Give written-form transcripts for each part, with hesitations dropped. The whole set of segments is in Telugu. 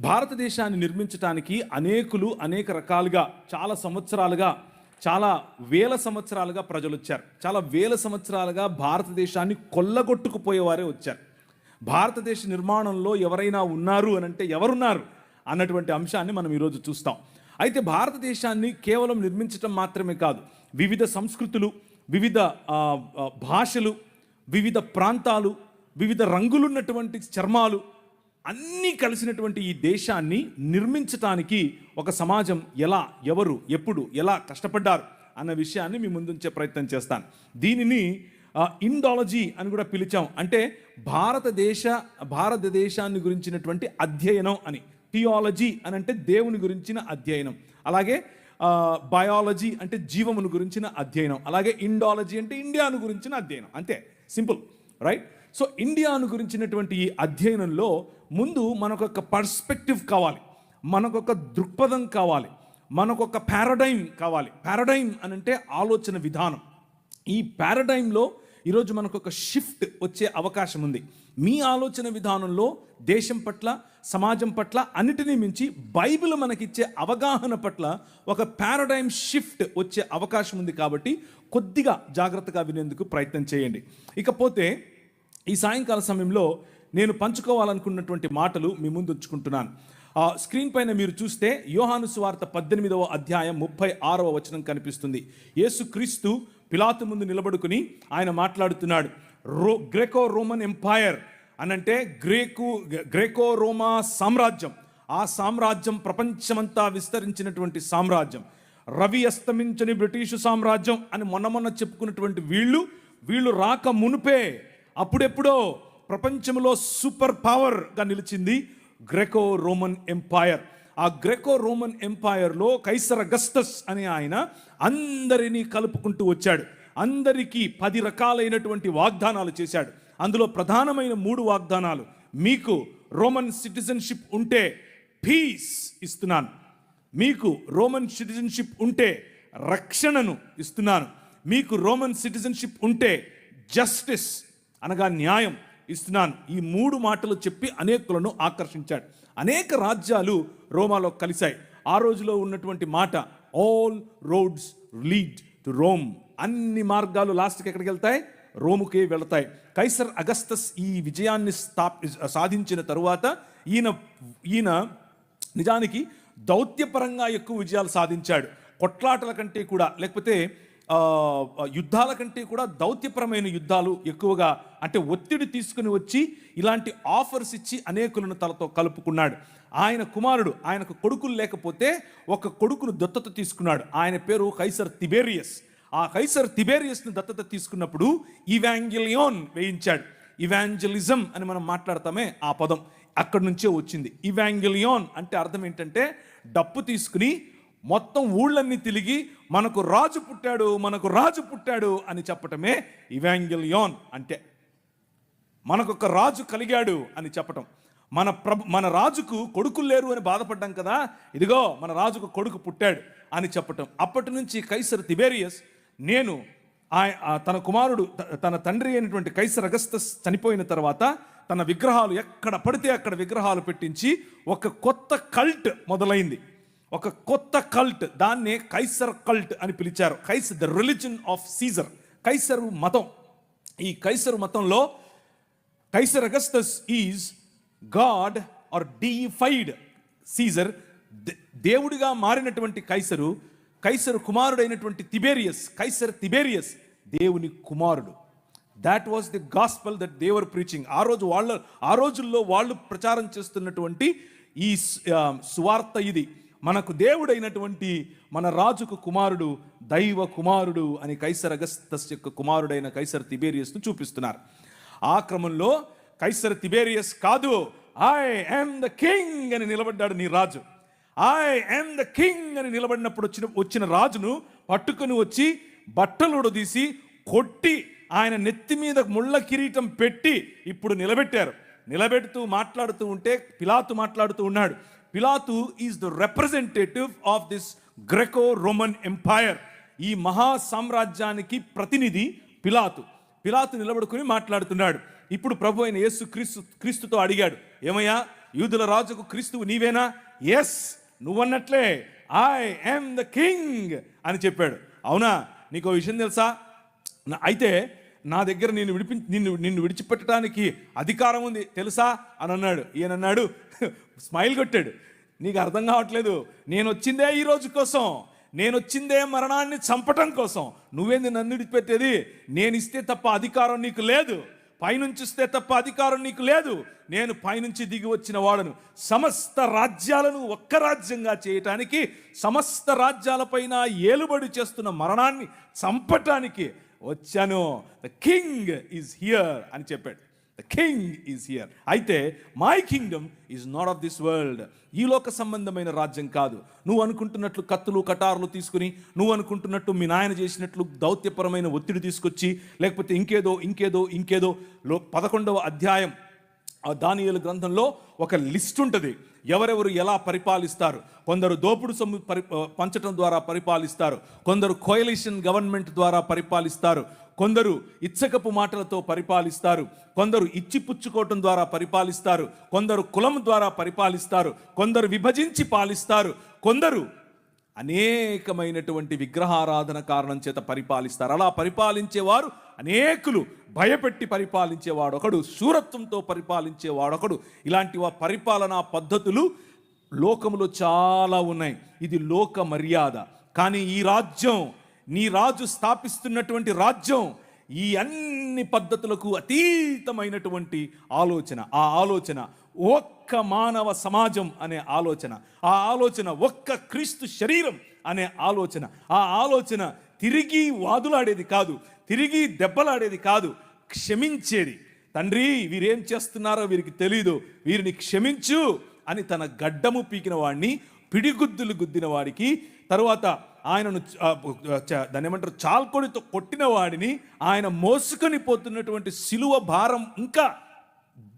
భారతదేశాన్ని నిర్మించడానికి అనేక రకాలుగా చాలా సంవత్సరాలుగా, చాలా వేల సంవత్సరాలుగా ప్రజలు వచ్చారు. చాలా వేల సంవత్సరాలుగా భారతదేశాన్ని కొల్లగొట్టుకుపోయేవారే వచ్చారు. భారతదేశ నిర్మాణంలో ఎవరైనా ఉన్నారు అని అంటే ఎవరున్నారు అన్నటువంటి అంశాన్ని మనం ఈరోజు చూస్తాం. అయితే భారతదేశాన్ని కేవలం నిర్మించటం మాత్రమే కాదు, వివిధ సంస్కృతులు, వివిధ భాషలు, వివిధ ప్రాంతాలు, వివిధ రంగులున్నటువంటి చర్మాలు అన్నీ కలిసినటువంటి ఈ దేశాన్ని నిర్మించటానికి ఒక సమాజం ఎలా, ఎవరు, ఎప్పుడు, ఎలా కష్టపడ్డారు అన్న విషయాన్ని మీ ముందుంచే ప్రయత్నం చేస్తాను. దీనిని ఇండాలజీ అని కూడా పిలిచాం. అంటే భారతదేశాన్ని గురించినటువంటి అధ్యయనం అని. థియాలజీ అని అంటే దేవుని గురించిన అధ్యయనం, అలాగే బయాలజీ అంటే జీవమును గురించిన అధ్యయనం, అలాగే ఇండాలజీ అంటే ఇండియాను గురించిన అధ్యయనం. అంతే, సింపుల్, రైట్? సో ఇండియాను గురించినటువంటి ఈ అధ్యయనంలో ముందు మనకొక పర్స్పెక్టివ్ కావాలి, మనకొక దృక్పథం కావాలి, మనకొక పారాడైమ్ కావాలి. పారాడైమ్ అని అంటే ఆలోచన విధానం. ఈ పారాడైమ్లో ఈరోజు మనకొక షిఫ్ట్ వచ్చే అవకాశం ఉంది. మీ ఆలోచన విధానంలో దేశం పట్ల, సమాజం పట్ల, అన్నిటినీ మించి బైబిల్ మనకిచ్చే అవగాహన పట్ల ఒక పారాడైమ్ షిఫ్ట్ వచ్చే అవకాశం ఉంది. కాబట్టి కొద్దిగా జాగ్రత్తగా వినేందుకు ప్రయత్నం చేయండి. ఇకపోతే ఈ సాయంకాల సమయంలో నేను పంచుకోవాలనుకున్నటువంటి మాటలు మీ ముందు ఉంచుకుంటున్నాను. స్క్రీన్ పైన మీరు చూస్తే యోహాను సువార్త 18వ అధ్యాయం 36వ వచనం కనిపిస్తుంది. యేసుక్రీస్తు పిలాతు ముందు నిలబడుకుని ఆయన మాట్లాడుతున్నాడు. గ్రేకో రోమన్ ఎంపైర్ అనంటే గ్రేకో రోమా సామ్రాజ్యం. ఆ సామ్రాజ్యం ప్రపంచమంతా విస్తరించినటువంటి సామ్రాజ్యం. రవి అస్తమించని బ్రిటిషు సామ్రాజ్యం అని మొన్న చెప్పుకున్నటువంటి వీళ్ళు రాక మునుపే అప్పుడెప్పుడో ప్రపంచంలో సూపర్ పవర్గా నిలిచింది గ్రెకో రోమన్ ఎంపైర్. ఆ గ్రెకో రోమన్ ఎంపైర్లో కైసర్ అగస్టస్ అనే ఆయన అందరినీ కలుపుకుంటూ వచ్చాడు. అందరికీ 10 రకాలైనటువంటి వాగ్దానాలు చేశాడు. అందులో ప్రధానమైన 3 వాగ్దానాలు: మీకు రోమన్ సిటిజన్షిప్ ఉంటే పీస్ ఇస్తున్నాను, మీకు రోమన్ సిటిజన్షిప్ ఉంటే రక్షణను ఇస్తున్నాను, మీకు రోమన్ సిటిజన్షిప్ ఉంటే జస్టిస్ అనగా న్యాయం ఇస్తున్నాను. ఈ 3 మాటలు చెప్పి అనేకులను ఆకర్షించాడు. అనేక రాజ్యాలు రోమాలో కలిశాయి. ఆ రోజులో ఉన్నటువంటి మాట all roads lead to Rome. అన్ని మార్గాలు లాస్ట్కి ఎక్కడికి వెళ్తాయి? రోముకే వెళతాయి. కైసర్ అగస్తస్ ఈ విజయాన్ని సాధించిన తరువాత ఈయన నిజానికి దౌత్యపరంగా ఎక్కువ విజయాలు సాధించాడు. కొట్లాటల కంటే కూడా, లేకపోతే యుద్ధాల కంటే కూడా దౌత్యపరమైన యుద్ధాలు ఎక్కువగా, అంటే ఒత్తిడి తీసుకుని వచ్చి ఇలాంటి ఆఫర్స్ ఇచ్చి అనేకులను తనతో కలుపుకున్నాడు. ఆయన కుమారుడు, ఆయనకు కొడుకులు లేకపోతే ఒక కొడుకును దత్తత తీసుకున్నాడు. ఆయన పేరు కైసర్ తిబేరియస్. ఆ కైసర్ తిబేరియస్ని దత్తత తీసుకున్నప్పుడు ఇవాంజెలియోన్ వేయించాడు. ఇవాంజలిజం అని మనం మాట్లాడతామే, ఆ పదం అక్కడి నుంచే వచ్చింది. ఇవాంజెలియోన్ అంటే అర్థం ఏంటంటే డప్పు తీసుకుని మొత్తం ఊళ్ళన్నీ తిరిగి మనకు రాజు పుట్టాడు అని చెప్పటమే ఇవాంజెలియోన్ అంటే. మనకొక రాజు కలిగాడు అని చెప్పటం. మన రాజుకు కొడుకులు లేరు అని బాధపడ్డాం కదా, ఇదిగో మన రాజుకు కొడుకు పుట్టాడు అని చెప్పటం. అప్పటి నుంచి కైసర్ తిబేరియస్ తన కుమారుడు, తన తండ్రి అయినటువంటి కైసర్ అగస్తస్ చనిపోయిన తర్వాత తన విగ్రహాలు ఎక్కడ పడితే అక్కడ విగ్రహాలు పెట్టించి ఒక కొత్త కల్ట్ మొదలైంది. ఒక కొత్త కల్ట్, దాన్నే కైసర్ కల్ట్ అని పిలిచారు. The religion of Caesar, Kaiser మతం. ఈ కైసరు మతంలో Kaiser Augustus is god or deified Caesar. దేవుడిగా మారినటువంటి కైసరు కుమారుడైనటువంటి కైసర్ తిబేరియస్ దేవుని కుమారుడు. That was the gospel that they were preaching. ఆ రోజుల్లో వాళ్ళు ప్రచారం చేస్తున్నటువంటి ఈ సువార్త ఇది. మనకు దేవుడైనటువంటి మన రాజుకు కుమారుడు, దైవ కుమారుడు అని కైసర్ అగస్తస్ యొక్క కుమారుడైన కైసర్ తిబేరియస్ను చూపిస్తున్నారు. ఆ క్రమంలో కైసర్ తిబేరియస్ కాదు, ఐ యామ్ ద కింగ్ అని నిలబడ్డాడు నీ రాజు. ఐ యామ్ ద కింగ్ అని నిలబడినప్పుడు వచ్చిన రాజును పట్టుకుని వచ్చి బట్టలు ఉడదీసి కొట్టి ఆయన నెత్తి మీద ముళ్ళ కిరీటం పెట్టి ఇప్పుడు నిలబెడుతూ మాట్లాడుతూ ఉంటే పిలాతు మాట్లాడుతూ ఉన్నాడు. పిలాతు is the representative of this Graeco Roman empire. ఈ మహా సామ్రాజ్యానికి ప్రతినిధి పిలాతు నిలబడుకుని మాట్లాడుతున్నాడు. ఇప్పుడు ప్రభు అయిన యేసు క్రీస్తుతో అడిగాడు, ఏమయ్యా యూదుల రాజుకు క్రీస్తువు నీవేనా? ఎస్, నువ్వన్నట్లే ఐ యామ్ ద కింగ్ అని చెప్పాడు. అవునా? నీకు విషయం తెలుసా? అయితే నా దగ్గర నిన్ను విడిచిపెట్టడానికి అధికారం ఉంది తెలుసా అని అన్నాడు. ఈయన అన్నాడు, స్మైల్ కొట్టాడు, నీకు అర్థం కావట్లేదు, నేను వచ్చిందే ఈ రోజు కోసం, నేను వచ్చిందే మరణాన్ని చంపటం కోసం, నువ్వేంది నన్ను విడిచిపెట్టేది? నేను ఇస్తే తప్ప అధికారం నీకు లేదు, పైనుంచి ఇస్తే తప్ప అధికారం నీకు లేదు, నేను పైనుంచి దిగి వచ్చిన వాడను, సమస్త రాజ్యాలను ఒక్క రాజ్యంగా చేయటానికి, సమస్త రాజ్యాలపైన ఏలుబడి చేస్తున్న మరణాన్ని చంపటానికి వచ్చాను. ద కింగ్ ఈజ్ హియర్ అని చెప్పాడు. The king is here. అయితే my kingdom is not of this world. ఈ లోక సంబంధమైన రాజ్యం కాదు. నువ్వు అనుకుంటున్నట్లు కత్తులు కటారులు తీసుకుని, నువ్వు అనుకుంటున్నట్టు మీ నాయన చేసినట్లు దౌత్యపరమైన ఒత్తిడి తీసుకొచ్చి, లేకపోతే ఇంకేదో 11వ అధ్యాయం దానియేలు గ్రంథంలో ఒక లిస్ట్ ఉంటుంది, ఎవరెవరు ఎలా పరిపాలిస్తారు. కొందరు దోపుడు సొమ్ము పంచడం ద్వారా పరిపాలిస్తారు, కొందరు కోయలిషన్ గవర్నమెంట్ ద్వారా పరిపాలిస్తారు, కొందరు ఇచ్చకపు మాటలతో పరిపాలిస్తారు, కొందరు ఇచ్చిపుచ్చుకోవటం ద్వారా పరిపాలిస్తారు, కొందరు కులం ద్వారా పరిపాలిస్తారు, కొందరు విభజించి పాలిస్తారు, కొందరు అనేకమైనటువంటి విగ్రహారాధన కారణం చేత పరిపాలిస్తారు. అలా పరిపాలించేవారు అనేకులు. భయపెట్టి పరిపాలించేవాడు ఒకడు, శూరత్వంతో పరిపాలించేవాడొకడు. ఇలాంటి పరిపాలనా పద్ధతులు లోకములో చాలా ఉన్నాయి. ఇది లోక మర్యాద. కానీ ఈ రాజ్యం, నీ రాజు స్థాపిస్తున్నటువంటి రాజ్యం, ఈ అన్ని పద్ధతులకు అతీతమైనటువంటి ఆలోచన. ఆ ఆలోచన ఒక్క మానవ సమాజం అనే ఆలోచన, ఆ ఆలోచన ఒక్క క్రీస్తు శరీరం అనే ఆలోచన. ఆ ఆలోచన తిరిగి వాదులాడేది కాదు, తిరిగి దెబ్బలాడేది కాదు, క్షమించేది. తండ్రి, వీరేం చేస్తున్నారో వీరికి తెలీదు, వీరిని క్షమించు అని తన గడ్డము పీకిన వాడిని, పిడిగుద్దులు గుద్దిన వాడికి, తరువాత ఆయనను దాన్ని ఏమంటారు, చాల్కొడితో కొట్టిన వాడిని, ఆయన మోసుకొని పోతున్నటువంటి సిలువ భారం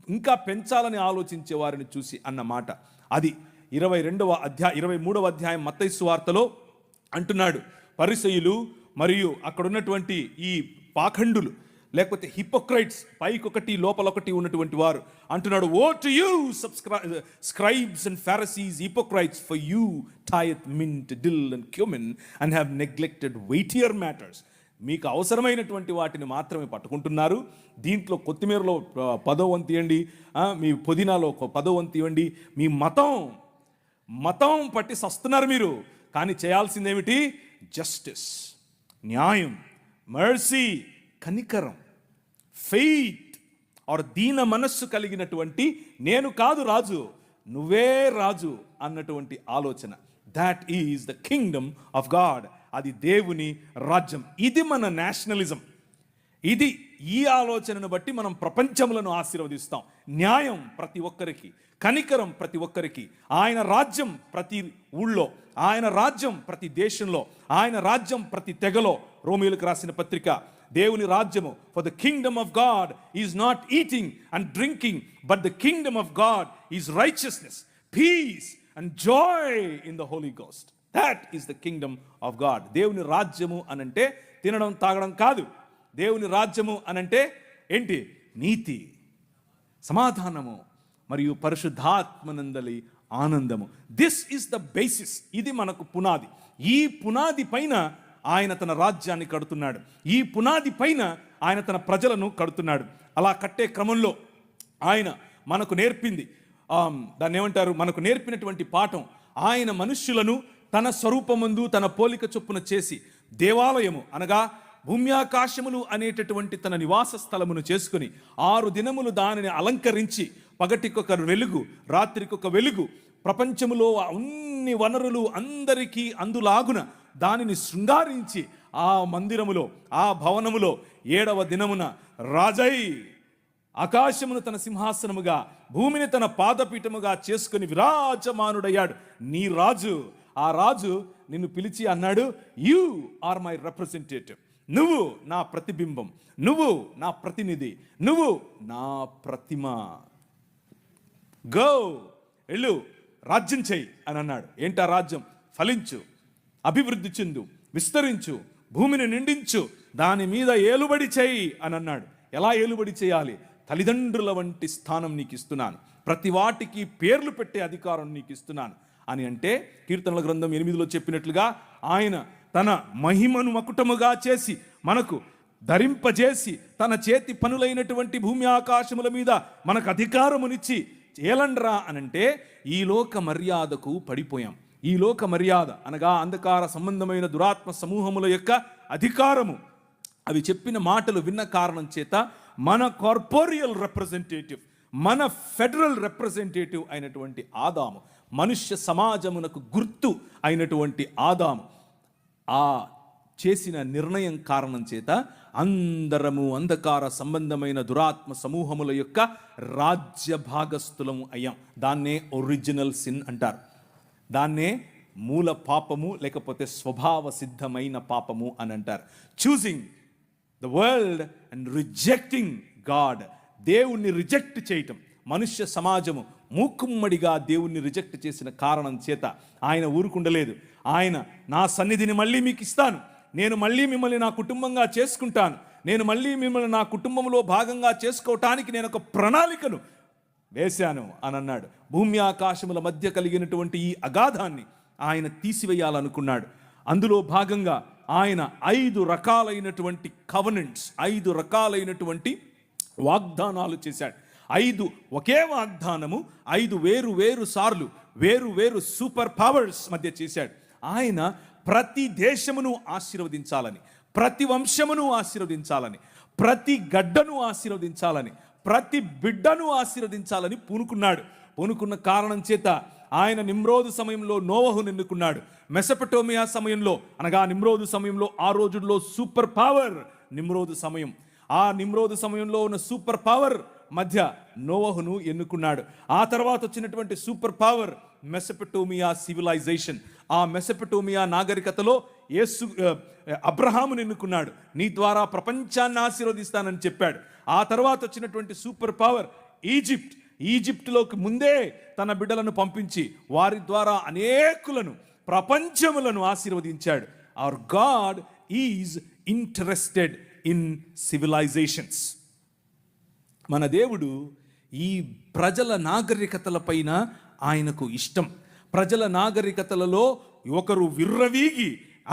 ఇంకా పెంచాలని ఆలోచించే వారిని చూసి అన్నమాట. అది 23వ అధ్యాయం మత్తయి సువార్తలో అంటున్నాడు. పరిసయ్యులు మరియు అక్కడ ఉన్నటువంటి ఈ పాఖండులు, లేకపోతే హిపోక్రైట్స్, పైకొకటి లోపలొకటి ఉన్నటువంటి వారు అంటున్నాడు, woe to you scribes and Pharisees hypocrites, for you tithe mint dill and cumin and have neglected weightier matters. మీకు అవసరమైనటువంటి వాటిని మాత్రమే పట్టుకుంటున్నారు. దీంట్లో కొత్తిమీరలో 10వ వంతు ఇవ్వండి, మీ పుదీనాలో 10వ వంతు ఇవ్వండి. మీ మతం పట్టి సస్తున్నారు మీరు. కానీ చేయాల్సిందేమిటి? జస్టిస్, న్యాయం, మర్సీ, కనికరం, ఫెయిత్ ఆర్ దీన మనస్సు కలిగినటువంటి, నేను కాదు రాజు, నువ్వే రాజు అన్నటువంటి ఆలోచన. That is the kingdom of God. అది దేవుని రాజ్యం. ఇది మన నేషనలిజం. ఈ ఆలోచనను బట్టి మనం ప్రపంచములను ఆశీర్వదిస్తాం. న్యాయం ప్రతి ఒక్కరికి, కనికరం ప్రతి ఒక్కరికి, ఆయన రాజ్యం ప్రతి ఊళ్ళో, ఆయన రాజ్యం ప్రతి దేశంలో, ఆయన రాజ్యం ప్రతి తెగలో. రోమీయులకు రాసిన పత్రిక, దేవుని రాజ్యము, for the kingdom of God is not eating and drinking, but the kingdom of God is righteousness, peace and joy in the Holy Ghost. That is the kingdom of God. దేవుని రాజ్యము అనంటే తినడం తాగడం కాదు. దేవుని రాజ్యము అనంటే ఏంటి? నీతి, సమాధానము మరియు పరిశుద్ధాత్మనందలి ఆనందము. This is the basis. ఇది మనకు పునాది. ఈ పునాది పైన ఆయన తన రాజ్యాన్ని కడుతున్నాడు. ఈ పునాది పైన ఆయన తన ప్రజలను కడుతున్నాడు. అలా కట్టే క్రమంలో ఆయన మనకు నేర్పింది, దాన్ని ఏమంటారు, మనకు నేర్పినటువంటి పాఠం, ఆయన మనుష్యులను తన స్వరూపమందు తన పోలిక చొప్పున చేసి దేవాలయము అనగా భూమ్యాకాశములు అనేటటువంటి తన నివాస స్థలమును చేసుకుని 6 దినములు దానిని అలంకరించి, పగటికొక వెలుగు, రాత్రికొక వెలుగు, ప్రపంచములో అన్ని వనరులు అందరికీ అందులాగున దానిని శృంగారించి ఆ మందిరములో, ఆ భవనములో 7వ దినమున రాజై ఆకాశమును తన సింహాసనముగా, భూమిని తన పాదపీఠముగా చేసుకుని విరాజమానుడయ్యాడు. నీ రాజు. ఆ రాజు నిన్ను పిలిచి అన్నాడు, యు ఆర్ మై రిప్రజెంటేటివ్. నువ్వు నా ప్రతిబింబం, నువ్వు నా ప్రతినిధి, నువ్వు నా ప్రతిమ. గో, వెళ్ళు, రాజ్యం చెయ్యి అని అన్నాడు. ఏంటా రాజ్యం? ఫలించు, అభివృద్ధి చెందు, విస్తరించు, భూమిని నిండించు, దాని మీద ఏలుబడి చేయి అని అన్నాడు. ఎలా ఏలుబడి చేయాలి? తల్లిదండ్రుల వంటి స్థానం నీకు ఇస్తున్నాను, ప్రతి వాటికి పేర్లు పెట్టే అధికారం నీకు ఇస్తున్నాను అని అంటే, కీర్తనల గ్రంథం 8లో చెప్పినట్లుగా ఆయన తన మహిమను మకుటముగా చేసి మనకు ధరింపజేసి తన చేతి పనులైనటువంటి భూమి ఆకాశముల మీద మనకు అధికారమునిచ్చి ఏలండ్రా అనంటే ఈ లోక మర్యాదకు పడిపోయాం. ఈ లోక మర్యాద అనగా అంధకార సంబంధమైన దురాత్మ సమూహముల యొక్క అధికారము, అవి చెప్పిన మాటలు విన్న కారణం చేత మన కార్పొరియల్ రిప్రజెంటేటివ్, మన ఫెడరల్ రిప్రజెంటేటివ్ అయినటువంటి ఆదాము, మనుష్య సమాజమునకు గుర్తు అయినటువంటి ఆదాము ఆ చేసిన నిర్ణయం కారణం చేత అందరము అంధకార సంబంధమైన దురాత్మ సమూహముల యొక్క రాజ్య భాగస్థులము అయ్యాం. దాన్నే ఒరిజినల్ సిన్ అంటారు. దాన్నే మూల పాపము లేకపోతే స్వభావ సిద్ధమైన పాపము అని అంటారు. Choosing the world and rejecting God, దేవుణ్ణి రిజెక్ట్ చేయటం. మనుష్య సమాజము మూకుమ్మడిగా దేవుణ్ణి రిజెక్ట్ చేసిన కారణం చేత ఆయన ఊరుకుండలేదు. ఆయన నా సన్నిధిని మళ్ళీ మీకు ఇస్తాను, నేను మళ్ళీ మిమ్మల్ని నా కుటుంబంగా చేసుకుంటాను, నేను మళ్ళీ మిమ్మల్ని నా కుటుంబంలో భాగంగా చేసుకోవటానికి నేను ఒక ప్రణాళికను వేశాను అని అన్నాడు. భూమి ఆకాశముల మధ్య కలిగినటువంటి ఈ అగాధాన్ని ఆయన తీసివేయాలనుకున్నాడు. అందులో భాగంగా ఆయన 5 రకాలైనటువంటి కవెనెంట్స్, 5 రకాలైనటువంటి వాగ్దానాలు చేశాడు. 5 ఒకే వాగ్దానము 5 వేరు సార్లు వేరు సూపర్ పవర్స్ మధ్య చేశాడు. ఆయన ప్రతి దేశమును ఆశీర్వదించాలని, ప్రతి వంశమును ఆశీర్వదించాలని, ప్రతి గడ్డను ఆశీర్వదించాలని, ప్రతి బిడ్డను ఆశీర్వదించాలని పూనుకున్న కారణం చేత ఆయన నిమ్రోదు సమయంలో నోవహును ఎన్నుకున్నాడు. మెసపటోమియా సమయంలో అనగా నిమ్రోదు సమయంలో ఆ రోజుల్లో సూపర్ పవర్ నిమ్రోదు సమయం. ఆ నిమ్రోదు సమయంలో ఉన్న సూపర్ పవర్ మధ్య నోవహును ఎన్నుకున్నాడు. ఆ తర్వాత వచ్చినటువంటి సూపర్ పవర్ మెసపటోమియా సివిలైజేషన్. ఆ మెసపటోమియా నాగరికతలో అబ్రహామును ఎన్నుకున్నాడు. నీ ద్వారా ప్రపంచాన్ని ఆశీర్వదిస్తానని చెప్పాడు. ఆ తర్వాత వచ్చినటువంటి సూపర్ పవర్ ఈజిప్టులోకి ముందే తన బిడ్డలను పంపించి వారి ద్వారా అనేకులను, ప్రపంచములను ఆశీర్వదించాడు. Hour God is interested in civilisations. మన దేవుడు ఈ ప్రజల నాగరికతల పైన ఆయనకు ఇష్టం. ప్రజల నాగరికతలలో ఒకరు విర్రవీగి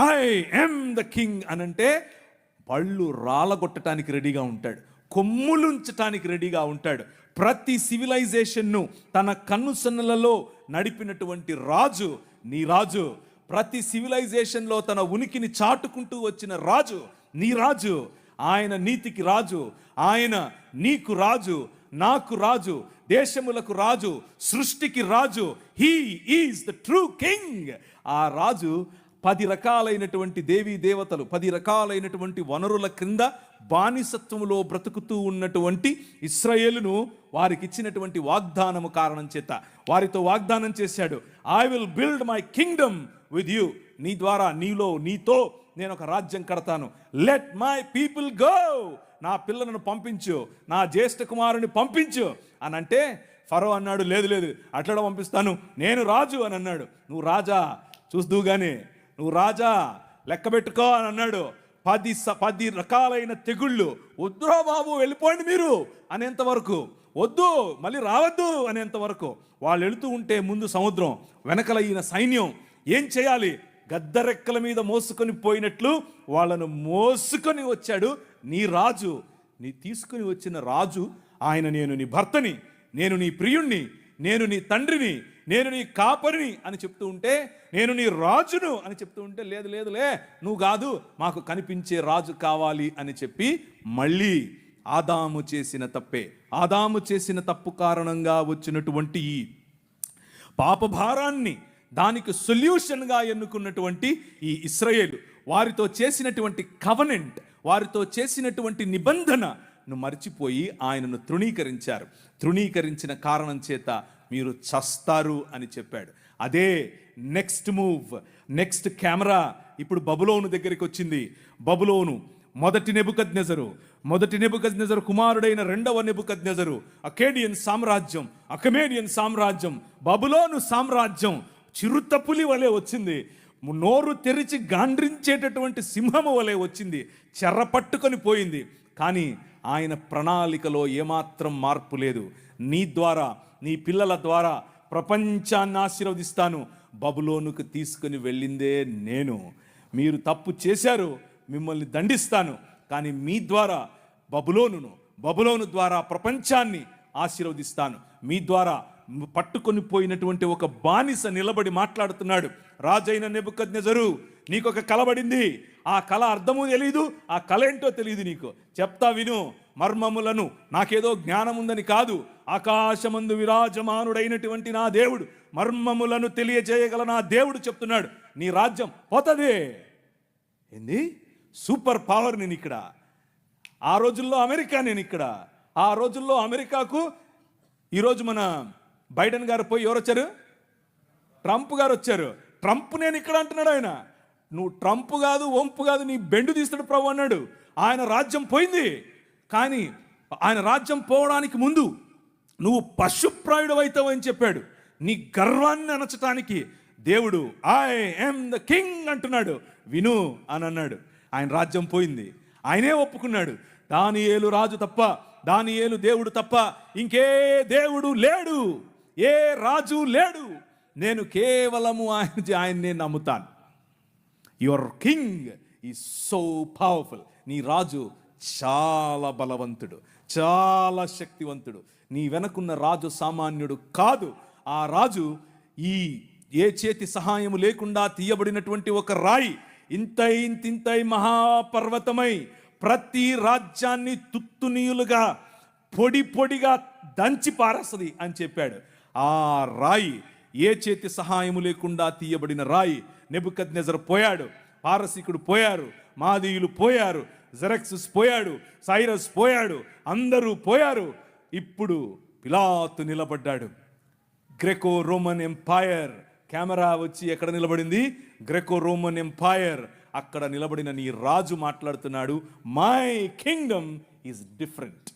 ఐ యామ్ ద కింగ్ అనంటే పళ్ళు రాలగొట్టడానికి రెడీగా ఉంటాడు, కొమ్ములుంచటానికి రెడీగా ఉంటాడు. ప్రతి సివిలైజేషన్ను తన కన్నుసన్నలలో నడిపినటువంటి రాజు నీ రాజు. ప్రతి సివిలైజేషన్లో తన ఉనికిని చాటుకుంటూ వచ్చిన రాజు నీ రాజు. ఆయన నీతికి రాజు, ఆయన నీకు రాజు, నాకు రాజు, దేశములకు రాజు, సృష్టికి రాజు. He is the true king. ఆ రాజు 10 రకాలైనటువంటి దేవీ దేవతలు, 10 రకాలైనటువంటి వనరుల క్రింద బానిసత్వములో బ్రతుకుతూ ఉన్నటువంటి ఇశ్రాయేలును వారికి ఇచ్చినటువంటి వాగ్దానము కారణం చేత వారితో వాగ్దానం చేశాడు. I will build my Kingdom with you. నీ ద్వారా, నీతో నేను ఒక రాజ్యం కడతాను. Let my people go. నా పిల్లలను పంపించు, నా జ్యేష్ఠ కుమారుని పంపించు అని అంటే ఫరో అన్నాడు, లేదు అట్లా పంపిస్తాను, నేను రాజు అని అన్నాడు. నువ్వు రాజా చూస్తూగానే, నువ్వు రాజా లెక్క పెట్టుకో అని అన్నాడు. 10 రకాలైన తెగుళ్ళు. వద్దురా బాబు వెళ్ళిపోండి మీరు అనేంత వరకు, వద్దు మళ్ళీ రావద్దు అనేంత వరకు వాళ్ళు వెళుతూ ఉంటే ముందు సముద్రం, వెనకల ఈయన సైన్యం. ఏం చేయాలి? గద్దరెక్కల మీద మోసుకొని పోయినట్లు వాళ్ళను మోసుకొని వచ్చాడు నీ రాజు. నీ తీసుకుని వచ్చిన రాజు ఆయన, నేను నీ భర్తని, నేను నీ ప్రియుణ్ణి, నేను నీ తండ్రిని, నేను నీ కాపరిని అని చెప్తూ ఉంటే, నేను నీ రాజును అని చెప్తూ ఉంటే, లేదులే నువ్వు కాదు, మాకు కనిపించే రాజు కావాలి అని చెప్పి మళ్ళీ ఆదాము చేసిన తప్పు కారణంగా వచ్చినటువంటి ఈ పాపభారాన్ని దానికి సొల్యూషన్గా ఎన్నుకున్నటువంటి ఈ ఇశ్రాయేలు వారితో చేసినటువంటి కవెనెంట్, వారితో చేసినటువంటి నిబంధనను మర్చిపోయి ఆయనను తృణీకరించారు. తృణీకరించిన కారణం చేత మీరు చస్తారు అని చెప్పాడు. అదే నెక్స్ట్ మూవ్, నెక్స్ట్ కెమెరా ఇప్పుడు బబులోను దగ్గరికి వచ్చింది. బబులోను మొదటి నెబుకద్నెజరు కుమారుడైన రెండవ నెబుకద్నెజరు, అకమేడియన్ సామ్రాజ్యం, బబులోను సామ్రాజ్యం చిరుతపులి వలె వచ్చింది. నోరు తెరిచి గాండ్రించేటటువంటి సింహము వలె వచ్చింది, చెర్రపట్టుకొని పోయింది. కానీ ఆయన ప్రణాళికలో ఏమాత్రం మార్పు లేదు. నీ ద్వారా, నీ పిల్లల ద్వారా ప్రపంచాన్ని ఆశీర్వదిస్తాను. బబులోనుకు తీసుకుని వెళ్ళిందే నేను. మీరు తప్పు చేశారు, మిమ్మల్ని దండిస్తాను, కానీ మీ ద్వారా బబులోను ద్వారా ప్రపంచాన్ని ఆశీర్వదిస్తాను. మీ ద్వారా పట్టుకొని పోయినటువంటి ఒక బానిస నిలబడి మాట్లాడుతున్నాడు. రాజైన నెబుకద్నెజరు, నీకొక కల పడింది. ఆ కళ అర్థము తెలీదు, ఆ కళ ఏంటో తెలియదు నీకు. చెప్తా విను. మర్మములను, నాకేదో జ్ఞానం ఉందని కాదు, ఆకాశమందు విరాజమానుడైనటువంటి నా దేవుడు, మర్మములను తెలియజేయగల నా దేవుడు చెప్తున్నాడు, నీ రాజ్యం పోతదే. ఏంది? సూపర్ పవర్ నేను ఇక్కడ. ఆ రోజుల్లో అమెరికా నేను ఇక్కడ. ఆ రోజుల్లో అమెరికాకు ఈరోజు మన బైడెన్ గారు పోయి ఎవరు వచ్చారు? ట్రంప్ గారు వచ్చారు. ట్రంప్ నేను ఇక్కడ అంటున్నాడు ఆయన. నువ్వు ట్రంప్ కాదు, వంపు కాదు, నీ బెండు తీస్తాడు ప్రభు అన్నాడు. ఆయన రాజ్యం పోయింది. కానీ ఆయన రాజ్యం పోవడానికి ముందు నువ్వు పశుప్రాయుడు అవుతావు అని చెప్పాడు. నీ గర్వాన్ని అణచటానికి దేవుడు ఐ యామ్ ద కింగ్ అంటున్నాడు. విను అని అన్నాడు. ఆయన రాజ్యం పోయింది. ఆయనే ఒప్పుకున్నాడు. దానియేలు రాజు తప్ప, దానియేలు దేవుడు తప్ప ఇంకే దేవుడు లేడు, ఏ రాజు లేడు. నేను కేవలము ఆయన్నే నమ్ముతాను. Your king is so powerful. నీ రాజు చాలా బలవంతుడు, చాలా శక్తివంతుడు. నీ వెనకున్న రాజు సామాన్యుడు కాదు. ఆ రాజు ఏ చేతి సహాయము లేకుండా తీయబడినటువంటి ఒక రాయి, ఇంతై మహాపర్వతమై ప్రతి రాజ్యాన్ని తుత్తునీయులుగా పొడిగా దంచి పారేస్తుంది అని చెప్పాడు. ఆ రాయి, ఏ చేతి సహాయము లేకుండా తీయబడిన రాయి. నెబుకద్నెజరు పోయాడు, పారసీకుడు పోయారు, మాదీయులు పోయారు, జెరక్సస్ పోయాడు, సైరస్ పోయాడు, అందరూ పోయారు. ఇప్పుడు పిలాతు నిలబడ్డాడు. Graeco Roman empire. కెమెరా వచ్చి ఎక్కడ నిలబడింది? Graeco Roman empire. అక్కడ నిలబడిన నీ రాజు మాట్లాడుతున్నాడు, మై కింగ్డమ్ ఈజ్ డిఫరెంట్.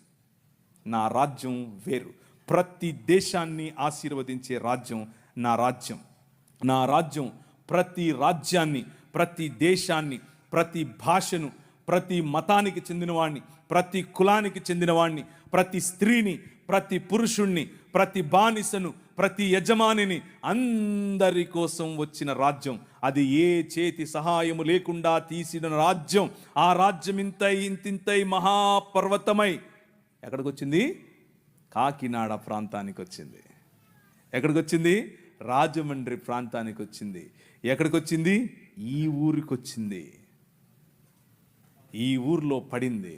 నా రాజ్యం వేరు. ప్రతి దేశాన్ని ఆశీర్వదించే రాజ్యం నా రాజ్యం. నా రాజ్యం ప్రతి రాజ్యాన్ని, ప్రతి దేశాన్ని, ప్రతి భాషను, ప్రతి మతానికి చెందినవాడిని, ప్రతి కులానికి చెందినవాడిని, ప్రతి స్త్రీని, ప్రతి పురుషుణ్ణి, ప్రతి బానిసను, ప్రతి యజమానిని, అందరి కోసం వచ్చిన రాజ్యం. అది ఏ చేతి సహాయము లేకుండా తీసిన రాజ్యం. ఆ రాజ్యం ఇంతింతై మహాపర్వతమై ఎక్కడికి వచ్చింది? కాకినాడ ప్రాంతానికి వచ్చింది. ఎక్కడికి వచ్చింది? రాజమండ్రి ప్రాంతానికి వచ్చింది. ఎక్కడికి వచ్చింది? ఈ ఊరికి వచ్చింది. ఈ ఊర్లో పడింది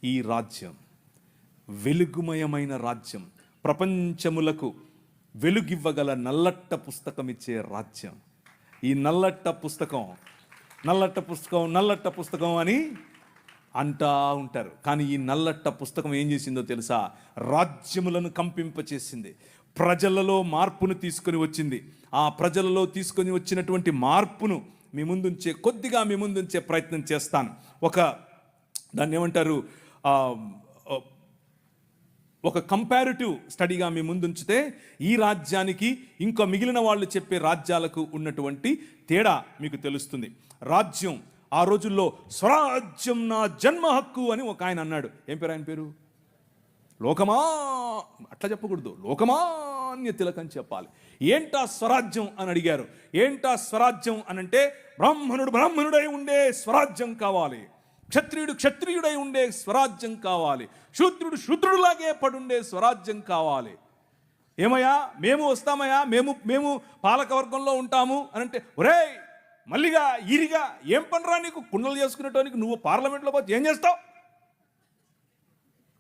ఈ రాజ్యం. వెలుగుమయమైన రాజ్యం. ప్రపంచములకు వెలుగివ్వగల నల్లట్ట పుస్తకం ఇచ్చే రాజ్యం. ఈ నల్లట్ట పుస్తకం అని అంటా ఉంటారు. కానీ ఈ నల్లట్ట పుస్తకం ఏం చేసిందో తెలుసా? రాజ్యములను కంపింపచేసింది. ప్రజలలో మార్పును తీసుకొని వచ్చింది. ఆ ప్రజలలో తీసుకొని వచ్చినటువంటి మార్పును కొద్దిగా మీ ముందుంచే ప్రయత్నం చేస్తాను. దాన్ని ఏమంటారు, ఒక కంపారిటివ్ స్టడీగా మీ ముందుంచితే ఈ రాజ్యానికి ఇంకా మిగిలిన వాళ్ళు చెప్పే రాజ్యాలకు ఉన్నటువంటి తేడా మీకు తెలుస్తుంది. రాజ్యం ఆ రోజుల్లో స్వరాజ్యం నా జన్మ హక్కు అని ఒక ఆయన అన్నాడు. ఏం పేరు ఆయన పేరు? అట్లా చెప్పకూడదు, లోకమాన్య తిలక్ అని చెప్పాలి. ఏంటా స్వరాజ్యం అని అడిగారు. ఏంటా స్వరాజ్యం అనంటే బ్రాహ్మణుడై ఉండే స్వరాజ్యం కావాలి, క్షత్రియుడై ఉండే స్వరాజ్యం కావాలి, శూద్రుడులాగే పడుండే స్వరాజ్యం కావాలి. ఏమయ్యా మేము వస్తామయ్యా, మేము పాలకవర్గంలో ఉంటాము అని అంటే, ఒరే మల్లిగా ఇరిగా ఏం పనిరా నీకు? కుండలు చేసుకునేటానికి నువ్వు పార్లమెంట్లో పోతే ఏం చేస్తావు?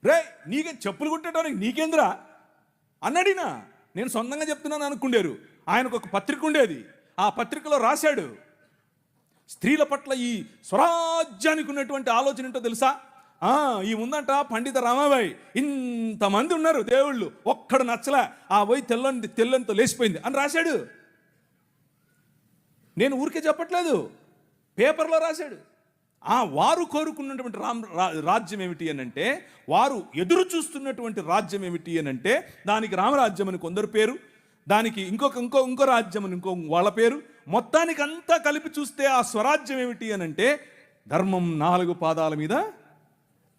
రే నీకే చెప్పులు కుట్టేటానికి నీకేంద్రా అన్నడినా. నేను సొంతంగా చెప్తున్నాను అనుకుండేరు. ఆయనకు ఒక పత్రిక ఉండేది. ఆ పత్రికలో రాశాడు, స్త్రీల పట్ల ఈ స్వరాజ్యానికి ఉన్నటువంటి ఆలోచన ఏంటో తెలుసా? ఈ ముందంట పండిత రామాబాయి, ఇంతమంది ఉన్నారు దేవుళ్ళు, ఒక్కడు నచ్చలే, ఆ పోయి తెల్లంతో లేచిపోయింది అని రాశాడు. నేను ఊరికే చెప్పట్లేదు, పేపర్లో రాశాడు. వారు కోరుకున్నటువంటి రాజ్యం ఏమిటి అని అంటే, వారు ఎదురు చూస్తున్నటువంటి రాజ్యం ఏమిటి అని అంటే, దానికి రామరాజ్యం అని కొందరు పేరు, దానికి ఇంకో రాజ్యం అని ఇంకో వాళ్ళ పేరు. మొత్తానికి అంతా కలిపి చూస్తే ఆ స్వరాజ్యం ఏమిటి అని అంటే, ధర్మం 4 పాదాల మీద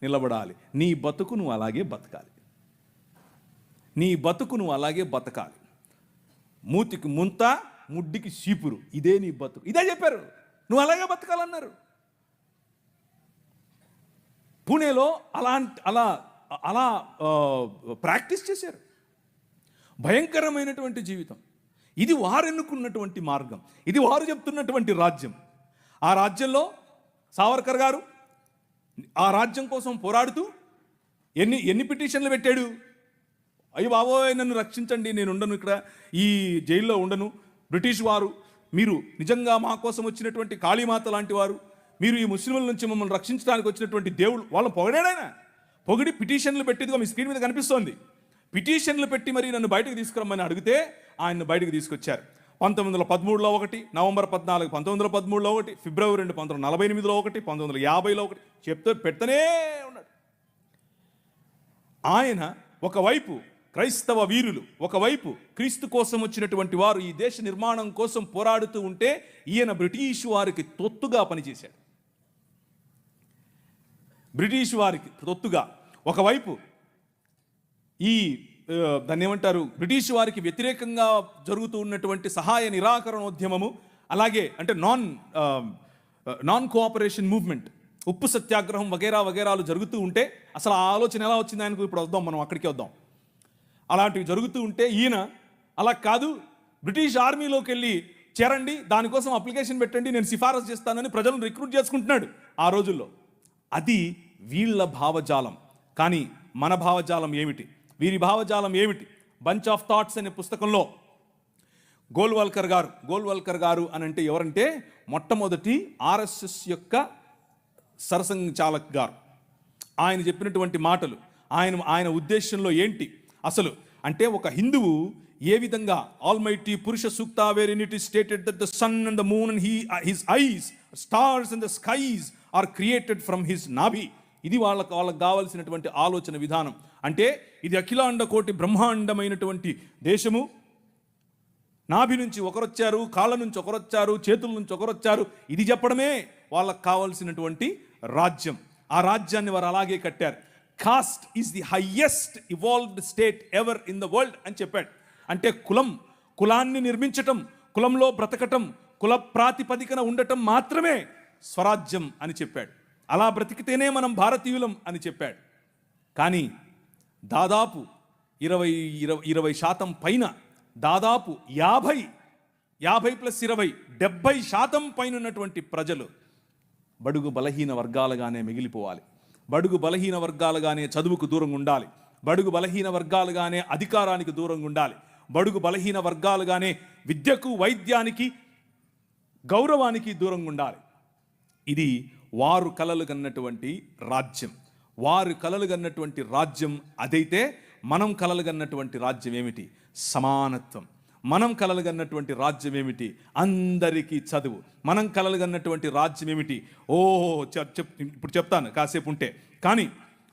నిలబడాలి. నీ బతుకు నువ్వు అలాగే బతకాలి. నీ బతుకు నువ్వు అలాగే బతకాలి. మూతికి ముంత, ముడ్డికి చీపురు, ఇదే నీ బతుకు. ఇదే చెప్పారు, నువ్వు అలాగే బతకాలన్నారు. పూణేలో అలా అలా ప్రాక్టీస్ చేశారు. భయంకరమైనటువంటి జీవితం. ఇది వారు ఎన్నుకున్నటువంటి మార్గం, ఇది వారు చెప్తున్నటువంటి రాజ్యం. ఆ రాజ్యంలో సావర్కర్ గారు ఆ రాజ్యం కోసం పోరాడుతూ ఎన్ని పిటిషన్లు పెట్టాడు. అయ్యో బాబోయ్, నన్ను రక్షించండి, నేను ఉండను, ఇక్కడ ఈ జైల్లో ఉండను. బ్రిటిష్ వారు, మీరు నిజంగా మా కోసం వచ్చినటువంటి కాళీమాత లాంటి వారు, మీరు ఈ ముస్లింల నుంచి మమ్మల్ని రక్షించడానికి వచ్చినటువంటి దేవుడు. వాళ్ళని పొగిడాడు. పొగిడి పిటిషన్లు పెట్టిదిగా మీ స్క్రీన్ మీద కనిపిస్తోంది. పిటిషన్లు పెట్టి మరి నన్ను బయటకు తీసుకురమ్మని అడిగితే ఆయన్ని బయటకు తీసుకొచ్చారు. 1913లో ఒకటి, నవంబర్ 14 1913లో ఒకటి, ఫిబ్రవరి 2 1948లో ఒకటి, 1950లో ఒకటి చెప్తూ పెడతనే ఉన్నాడు. ఆయన ఒకవైపు క్రైస్తవ వీరులు, ఒకవైపు క్రీస్తు కోసం వచ్చినటువంటి వారు ఈ దేశ నిర్మాణం కోసం పోరాడుతూ ఉంటే ఈయన బ్రిటిష్ వారికి తొత్తుగా పనిచేశాడు. బ్రిటిష్ వారికి తొత్తుగా ఒకవైపు ఈ దాన్ని ఏమంటారు, బ్రిటిష్ వారికి వ్యతిరేకంగా జరుగుతూ ఉన్నటువంటి సహాయ నిరాకరణోద్యమము, అలాగే అంటే నాన్ కోఆపరేషన్ మూవ్మెంట్, ఉప్పు సత్యాగ్రహం వగేరాలు జరుగుతూ ఉంటే, అసలు ఆ ఆలోచన ఎలా వచ్చింది ఆయనకు ఇప్పుడు వద్దాం, మనం అక్కడికి వద్దాం. అలాంటివి జరుగుతూ ఉంటే ఈయన అలా కాదు, బ్రిటిష్ ఆర్మీలోకి వెళ్ళి చేరండి, దానికోసం అప్లికేషన్ పెట్టండి, నేను సిఫారసు చేస్తానని ప్రజలను రిక్రూట్ చేసుకుంటున్నాడు ఆ రోజుల్లో. అది వీళ్ళ భావజాలం. కానీ మన భావజాలం ఏమిటి, వీరి భావజాలం ఏమిటి? బంచ్ ఆఫ్ థాట్స్ అనే పుస్తకంలో గోల్వల్కర్ గారు అని అంటే ఎవరంటే మొట్టమొదటి ఆర్ఎస్ఎస్ యొక్క సరసంఘచాలక్ గారు. ఆయన చెప్పినటువంటి మాటలు, ఆయన ఉద్దేశంలో ఏంటి అసలు అంటే, ఒక హిందువు ఏ విధంగా almighty Purusha Sukta where in it is stated that the sun and the moon and his eyes stars and the skies are created from his nabhi. ఇది వాళ్ళకు కావలసినటువంటి ఆలోచన విధానం. అంటే ఇది అఖిలాండ కోటి బ్రహ్మాండమైనటువంటి దేశము. నాభి నుంచి ఒకరొచ్చారు, కాళ్ళ నుంచి ఒకరొచ్చారు, చేతుల నుంచి ఒకరొచ్చారు. ఇది చెప్పడమే వాళ్ళకు కావలసినటువంటి రాజ్యం. ఆ రాజ్యాన్ని వారు అలాగే కట్టారు. Cost is the highest evolved state ever in the world అని చెప్పాడు. అంటే కులాన్ని నిర్మించటం, కులంలో బ్రతకటం, కుల ప్రాతిపదికన ఉండటం మాత్రమే స్వరాజ్యం అని చెప్పాడు. అలా బ్రతికితేనే మనం భారతీయులం అని చెప్పాడు. కానీ దాదాపు 20% పైన, దాదాపు 50+20 70% పైన ఉన్నటువంటి ప్రజలు బడుగు బలహీన వర్గాలుగానే మిగిలిపోవాలి. బడుగు బలహీన వర్గాలుగానే చదువుకు దూరంగా ఉండాలి. బడుగు బలహీన వర్గాలుగానే అధికారానికి దూరంగా ఉండాలి. బడుగు బలహీన వర్గాలుగానే విద్యకు, వైద్యానికి, గౌరవానికి దూరంగా ఉండాలి. ఇది వారు కలలు కన్నటువంటి రాజ్యం. వారు కలలు కన్నటువంటి రాజ్యం అదైతే మనం కలలు కన్నటువంటి రాజ్యం ఏమిటి? సమానత్వం. మనం కలలు కన్నటువంటి రాజ్యం ఏమిటి? అందరికీ చదువు. మనం కలలు కన్నటువంటి రాజ్యం ఏమిటి? ఇప్పుడు చెప్తాను కాసేపు ఉంటే. కానీ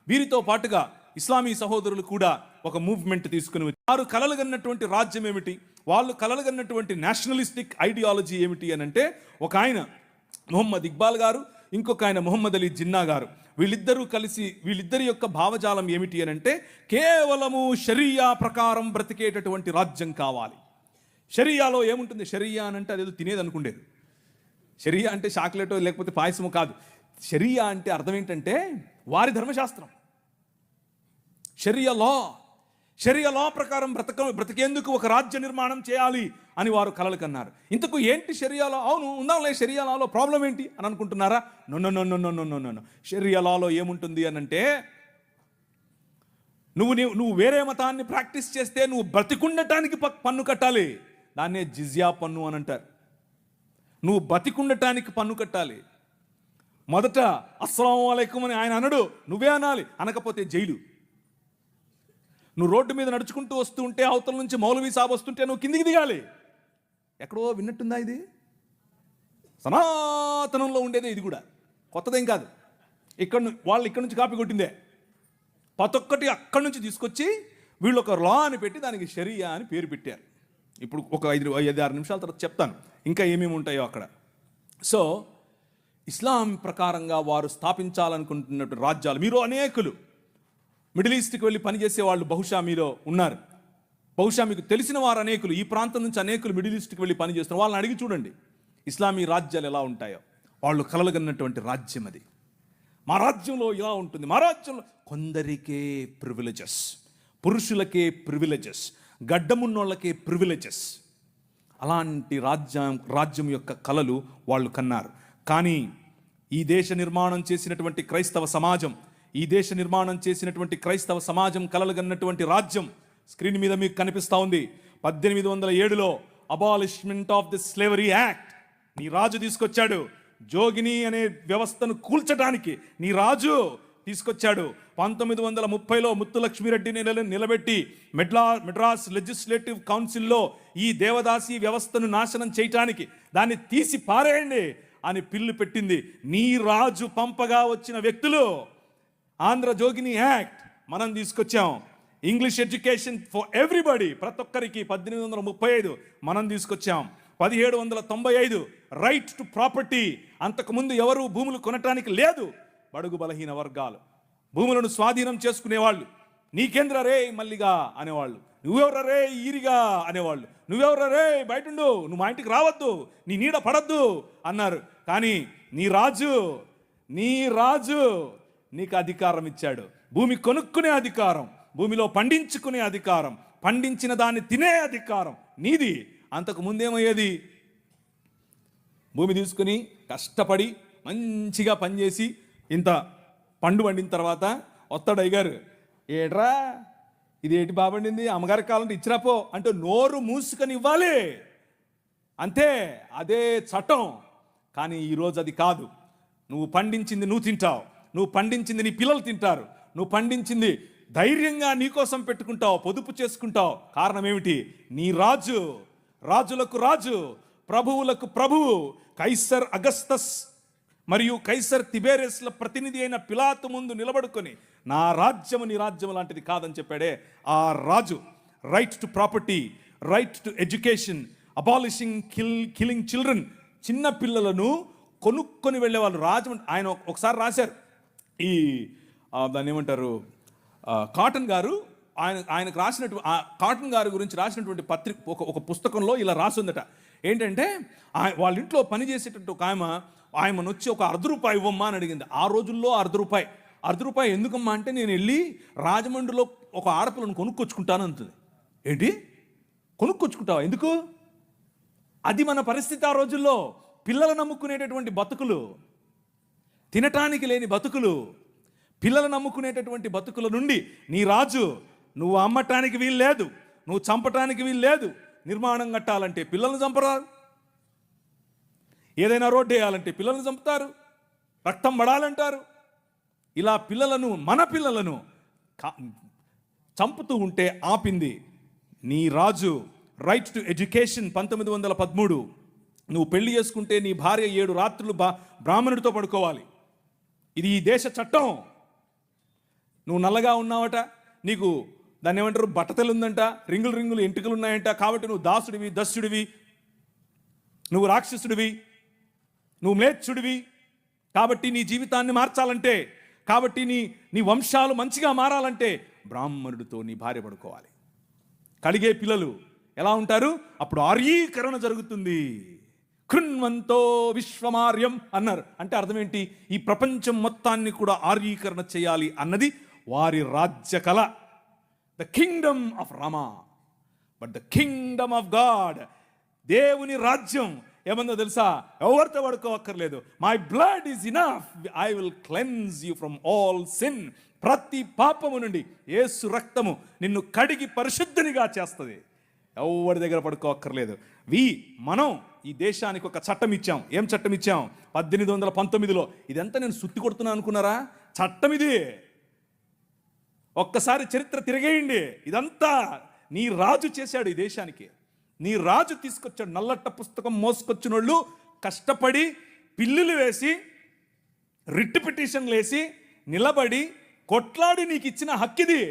వీరితో పాటుగా ఇస్లామీ సహోదరులు కూడా ఒక మూవ్మెంట్ తీసుకుని వారు కలలు కన్నటువంటి రాజ్యం ఏమిటి, వాళ్ళు కలలు కన్నటువంటి నేషనలిస్టిక్ ఐడియాలజీ ఏమిటి అని అంటే, ఒక ఆయన మొహమ్మద్ ఇక్బాల్ గారు, ఇంకొక ఆయన మొహమ్మద్ అలీ జిన్నా గారు, వీళ్ళిద్దరూ కలిసి వీళ్ళిద్దరి యొక్క భావజాలం ఏమిటి అని అంటే, కేవలము షరియా ప్రకారం బ్రతికేటటువంటి రాజ్యం కావాలి. షరియాలో ఏముంటుంది? షరియా అని అంటే అదేదో తినేది అనుకుండేది. షరియా అంటే చాక్లెటో లేకపోతే పాయసమో కాదు. షరియా అంటే అర్థం ఏంటంటే వారి ధర్మశాస్త్రం. షరియా లా ప్రకారం బ్రతికేందుకు ఒక రాజ్య నిర్మాణం చేయాలి అని వారు కలలు కన్నారు. ఇంతకు ఏంటి షరియాలో? అవును ఉందాంలే, షరియా లాలో ప్రాబ్లం ఏంటి అని అనుకుంటున్నారా? నో. షరియా లాలో ఏముంటుంది అని అంటే, నువ్వు వేరే మతాన్ని ప్రాక్టీస్ చేస్తే నువ్వు బ్రతికుండటానికి పన్ను కట్టాలి. దాన్నే జిజియా పన్ను అని అంటారు. నువ్వు బతికుండటానికి పన్ను కట్టాలి. మొదట అస్సలాము అలైకుం అని ఆయన అనడు, నువ్వే అనాలి. అనకపోతే జైలు. నువ్వు రోడ్డు మీద నడుచుకుంటూ వస్తూ ఉంటే అవతల నుంచి మౌలవీ సాబ్ వస్తుంటే నువ్వు కిందికి దిగాలి. ఎక్కడో విన్నట్టుందా? ఇది సనాతనంలో ఉండేదే. ఇది కూడా కొత్తదేం కాదు. వాళ్ళు ఇక్కడ నుంచి కాపీ కొట్టిందే. ప్రతి ఒక్కటి అక్కడి నుంచి తీసుకొచ్చి వీళ్ళు ఒక లా అని పెట్టి దానికి షరియా అని పేరు పెట్టారు. ఇప్పుడు ఒక 5-6 నిమిషాల తర్వాత చెప్తాను ఇంకా ఏమేమి ఉంటాయో అక్కడ. సో ఇస్లాం ప్రకారంగా వారు స్థాపించాలనుకుంటున్నటువంటి రాజ్యాలు, మీరు అనేకులు మిడిల్ ఈస్ట్కి వెళ్ళి పనిచేసే వాళ్ళు బహుశా మీలో ఉన్నారు. బహుశా మీకు తెలిసిన వారు అనేకులు, ఈ ప్రాంతం నుంచి అనేకులు మిడిల్ ఈస్ట్కి వెళ్ళి పని చేస్తున్నారు. వాళ్ళని అడిగి చూడండి ఇస్లామీ రాజ్యాలు ఎలా ఉంటాయో. వాళ్ళు కలలుగన్నటువంటి రాజ్యం అది. మా రాజ్యంలో ఇలా ఉంటుంది, మా రాజ్యంలో కొందరికే ప్రివిలేజెస్, పురుషులకే ప్రివిలేజెస్, గడ్డమున్నోళ్ళకే ప్రివిలేజెస్. అలాంటి రాజ్యం యొక్క కలలు వాళ్ళు కన్నారు. కానీ ఈ దేశ నిర్మాణం చేసినటువంటి క్రైస్తవ సమాజం, ఈ దేశ నిర్మాణం చేసినటువంటి క్రైస్తవ సమాజం కలలుగన్నటువంటి రాజ్యం స్క్రీన్ మీద మీకు కనిపిస్తూ ఉంది. 1807లో abolishment of the slavery act నీ రాజు తీసుకొచ్చాడు. జోగిని అనే వ్యవస్థను కూల్చడానికి నీ రాజు తీసుకొచ్చాడు. 1930లో ముత్తులక్ష్మిరెడ్డిని నిలబెట్టి మెడ్రాస్ లెజిస్లేటివ్ కౌన్సిల్లో ఈ దేవదాసి వ్యవస్థను నాశనం చేయటానికి, దాన్ని తీసి పారేయండి అని పిల్లు పెట్టింది. నీ రాజు పంపగా వచ్చిన వ్యక్తులు ఆంధ్ర జోగిని యాక్ట్ మనం తీసుకొచ్చాం. ఇంగ్లీష్ ఎడ్యుకేషన్ ఫర్ ఎవ్రీబడి, ప్రతి ఒక్కరికి 1835 మనం తీసుకొచ్చాం. 1795 రైట్ టు ప్రాపర్టీ, అంతకుముందు ఎవరు భూములు కొనటానికి లేదు. బడుగు బలహీన వర్గాలు భూములను స్వాధీనం చేసుకునేవాళ్ళు. నీకేంద్ర రే మల్లిగా అనేవాళ్ళు, నువ్వెవర రే ఈరిగా అనేవాళ్ళు, నువ్వెవర రే బయటుండు, నువ్వు మా ఇంటికి రావద్దు, నీ నీడ పడద్దు అన్నారు. కానీ నీ రాజు నీకు అధికారం ఇచ్చాడు. భూమి కొనుక్కునే అధికారం, భూమిలో పండించుకునే అధికారం, పండించిన దాన్ని తినే అధికారం నీది. అంతకు ముందేమయ్యేది, భూమి తీసుకుని కష్టపడి మంచిగా పనిచేసి ఇంత పండు పండిన తర్వాత వస్తాడు అయ్యగారు, ఏట్రా ఇది ఏంటి బాబండింది, అమ్మగారి కాలంటే ఇచ్చిరాపో అంటే నోరు మూసుకొని ఇవ్వాలి అంతే, అదే చట్టం. కానీ ఈరోజు అది కాదు. నువ్వు పండించింది నువ్వు తింటావు, నువ్వు పండించింది నీ పిల్లలు తింటారు, నువ్వు పండించింది ధైర్యంగా నీకోసం పెట్టుకుంటావు, పొదుపు చేసుకుంటావు. కారణం ఏమిటి? నీ రాజు, రాజులకు రాజు, ప్రభువులకు ప్రభువు, కైసర్ అగస్తస్ మరియు కైసర్ తిబేరియస్ల ప్రతినిధి అయిన పిలాతు ముందు నిలబడుకొని నా రాజ్యము నీ రాజ్యము లాంటిది కాదని చెప్పాడే ఆ రాజు. Right to property, right to education, abolishing killing children, చిన్న పిల్లలను కొనుక్కొని వెళ్ళేవాళ్ళు. ఆయన ఒకసారి రాశారు, ఈ దాన్ని ఏమంటారు, కాటన్ గారు ఆయనకు కాటన్ గారి గురించి రాసినటువంటి పత్రిక ఒక పుస్తకంలో ఇలా రాసిందట. ఏంటంటే వాళ్ళ ఇంట్లో పనిచేసేటట్టు ఒక ఆయమను వచ్చి ఒక ₹1 ఇవ్వమ్మా అని అడిగింది. ఆ రోజుల్లో ₹1 ఎందుకమ్మా అంటే, నేను వెళ్ళి రాజమండ్రిలో ఒక ఆడపిల్లను కొనుక్కొచ్చుకుంటాను అంటుంది. ఏంటి కొనుక్కొచ్చుకుంటావా? ఎందుకు? అది మన పరిస్థితి ఆ రోజుల్లో. పిల్లలు నమ్ముకునేటటువంటి బతుకులు, తినటానికి లేని బతుకులు, పిల్లలు నమ్ముకునేటటువంటి బతుకుల నుండి నీ రాజు, నువ్వు అమ్మటానికి వీలు లేదు, నువ్వు చంపటానికి వీలు లేదు. నిర్మాణం కట్టాలంటే పిల్లల్ని చంపరాదు, ఏదైనా రోడ్డు వేయాలంటే పిల్లల్ని చంపుతారు, రక్తం పడాలంటారు. ఇలా మన పిల్లలను చంపుతూ ఉంటే ఆపింది నీ రాజు. Right to education 1913. నువ్వు పెళ్లి చేసుకుంటే నీ భార్య 7 రాత్రులు బ్రాహ్మణుడితో పడుకోవాలి. ఇది ఈ దేశ చట్టం. నువ్వు నల్లగా ఉన్నావట, నీకు దాన్ని ఏమంటారు బట్టతలు ఉందంట, రింగులు ఎంటుకలు ఉన్నాయంట, కాబట్టి నువ్వు దాసుడివి, దస్యుడివి, నువ్వు రాక్షసుడివి, నువ్వు మ్లేచ్చుడివి. కాబట్టి నీ జీవితాన్ని మార్చాలంటే, కాబట్టి నీ వంశాలు మంచిగా మారాలంటే బ్రాహ్మణుడితో నీ భార్య పడుకోవాలి. కలిగే పిల్లలు ఎలా ఉంటారు? అప్పుడు ఆర్యీకరణ జరుగుతుంది. కృణ్వంతో విశ్వమార్యం అన్నారు. అంటే అర్థం ఏంటి? ఈ ప్రపంచం మొత్తాన్ని కూడా ఆర్యీకరణ చేయాలి అన్నది వారి రాజ్య కళ. The kingdom of Rama, but the kingdom of God, దేవుని రాజ్యం ఏమందో తెలుసా? ఎవరితో పడుకోవక్కర్లేదు. My blood is enough, I will cleanse you from all sin. ప్రతి పాపము నుండి యేసు రక్తము నిన్ను కడిగి పరిశుద్ధనిగా చేస్తుంది. ఎవరి దగ్గర పడుకోవక్కర్లేదు. మనం ఈ దేశానికి ఒక చట్టం ఇచ్చాం. ఏం చట్టం ఇచ్చాం? 1819లో. ఇదంతా నేను సుత్తి కొడుతున్నా అనుకున్నారా? చట్టం ఇది. ఒక్కసారి చరిత్ర తిరిగేయండి. ఇదంతా నీ రాజు చేశాడు ఈ దేశానికి. నీ రాజు తీసుకొచ్చాడు. నల్లట్ట పుస్తకం మోసుకొచ్చిన వాళ్ళు కష్టపడి పిల్లులు వేసి రిట్ పిటిషన్లు వేసి నిలబడి కొట్లాడి నీకు ఇచ్చిన హక్కిది.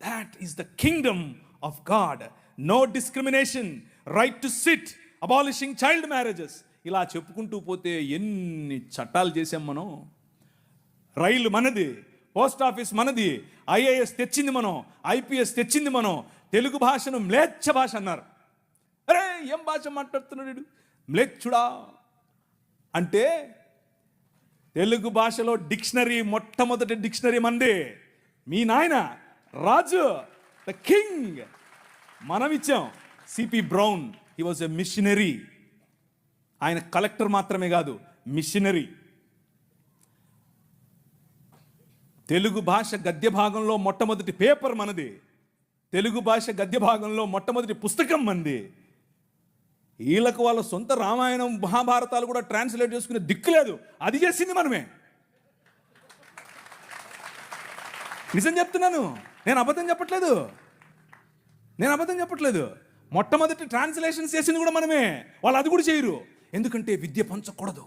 That is the kingdom of God. No discrimination, right to sit, abolishing child marriages. ఇలా చెప్పుకుంటూ పోతే ఎన్ని చట్టాలు చేసాం మనం. రైలు మనది, పోస్ట్ ఆఫీస్ మనది, ఐఏఎస్ తెచ్చింది మనం, ఐపీఎస్ తెచ్చింది మనం, తెలుగు భాషను మ్లేచ్ఛ భాష అన్నారు. అరే ఏం భాష మాట్లాడుతున్నాడు మ్లేచ్ఛుడా అంటే, తెలుగు భాషలో డిక్షనరీ, మొట్టమొదటి డిక్షనరీ మంది మీ నాయన రాజు, ద కింగ్, మనం ఇచ్చాం. CP brown, he was a machinery. ఆయన కలెక్టర్ మాత్రమే కాదు, మిషనరీ. తెలుగు భాష గద్య భాగంలో మొట్టమొదటి పేపర్ మనది. తెలుగు భాష గద్య భాగంలో మొట్టమొదటి పుస్తకం మనది. వీళ్ళకు వాళ్ళ సొంత రామాయణం మహాభారతాలు కూడా ట్రాన్స్లేట్ చేసుకునే దిక్కు లేదు, అది చేసింది మనమే. నిజం చెప్తున్నాను, నేను అబద్ధం చెప్పట్లేదు. మొట్టమొదటి ట్రాన్స్లేషన్ చేసింది కూడా మనమే. వాళ్ళు అది కూడా చేయరు, ఎందుకంటే విద్య పంచకూడదు.